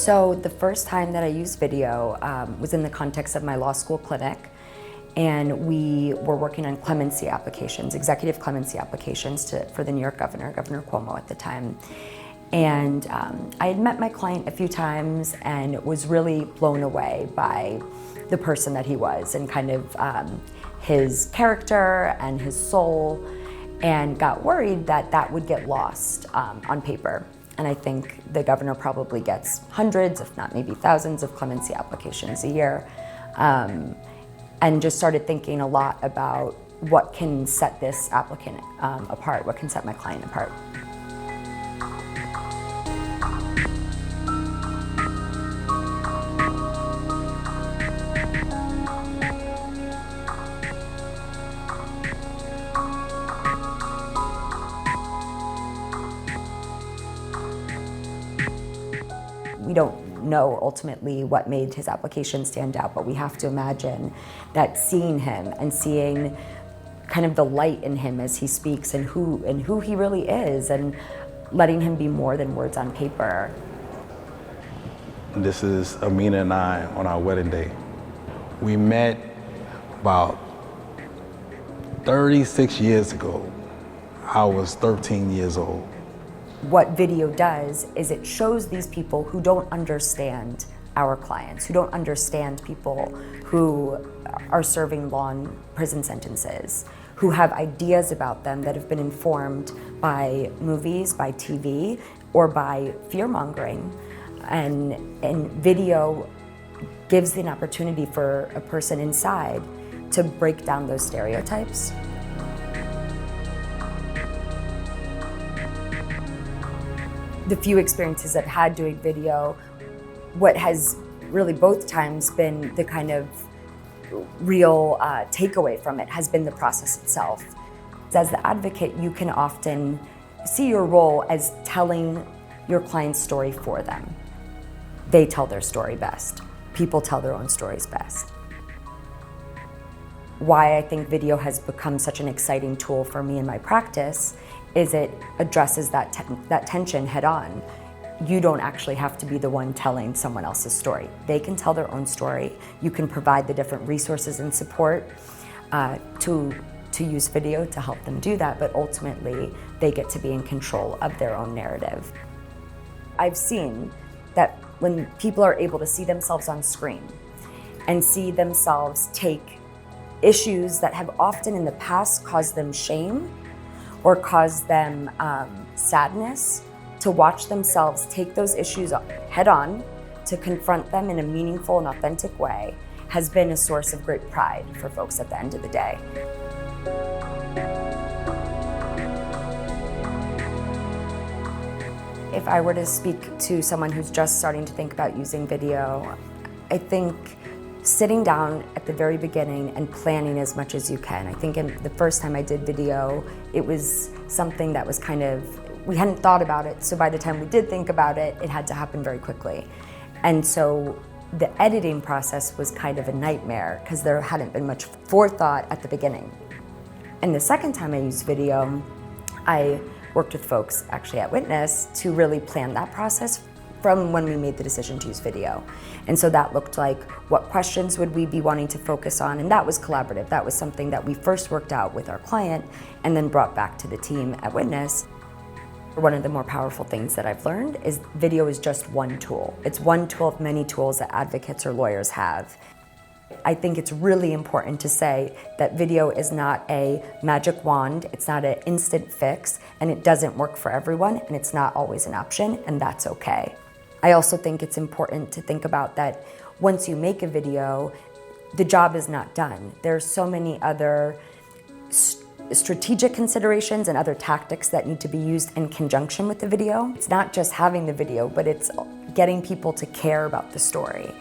So the first time that I used video was in the context of my law school clinic, and we were working on clemency applications, executive clemency applications for the New York governor, Governor Cuomo at the time. And I had met my client a few times and was really blown away by the person that he was and kind of his character and his soul, and got worried that that would get lost on paper. And I think the governor probably gets hundreds, if not maybe thousands, of clemency applications a year. And just started thinking a lot about what can set this applicant apart, what can set my client apart. We don't know ultimately what made his application stand out, but we have to imagine that seeing him and seeing kind of the light in him as he speaks and who he really is, and letting him be more than words on paper. This is Amina and I on our wedding day. We met about 36 years ago. I was 13 years old. What video does is it shows these people who don't understand our clients, who don't understand people who are serving long prison sentences, who have ideas about them that have been informed by movies, by TV, or by fear-mongering. And video gives an opportunity for a person inside to break down those stereotypes. The few experiences I've had doing video, what has really both times been the kind of real takeaway from it has been the process itself. As the advocate, you can often see your role as telling your client's story for them. They tell their story best. People tell their own stories best. Why I think video has become such an exciting tool for me in my practice is it addresses that tension head on. You don't actually have to be the one telling someone else's story. They can tell their own story. You can provide the different resources and support to use video to help them do that, but ultimately they get to be in control of their own narrative. I've seen that when people are able to see themselves on screen and see themselves take issues that have often in the past caused them shame or caused them sadness, to watch themselves take those issues head on, to confront them in a meaningful and authentic way, has been a source of great pride for folks at the end of the day. If I were to speak to someone who's just starting to think about using video, I think sitting down at the very beginning and planning as much as you can. I think the first time I did video, it was something that was kind of, we hadn't thought about it, so by the time we did think about it, it had to happen very quickly. And so the editing process was kind of a nightmare because there hadn't been much forethought at the beginning. And the second time I used video, I worked with folks actually at Witness to really plan that process from when we made the decision to use video. And so that looked like, what questions would we be wanting to focus on? And that was collaborative. That was something that we first worked out with our client and then brought back to the team at Witness. One of the more powerful things that I've learned is video is just one tool. It's one tool of many tools that advocates or lawyers have. I think it's really important to say that video is not a magic wand, it's not an instant fix, and it doesn't work for everyone, and it's not always an option, and that's okay. I also think it's important to think about that once you make a video, the job is not done. There's so many other strategic considerations and other tactics that need to be used in conjunction with the video. It's not just having the video, but it's getting people to care about the story.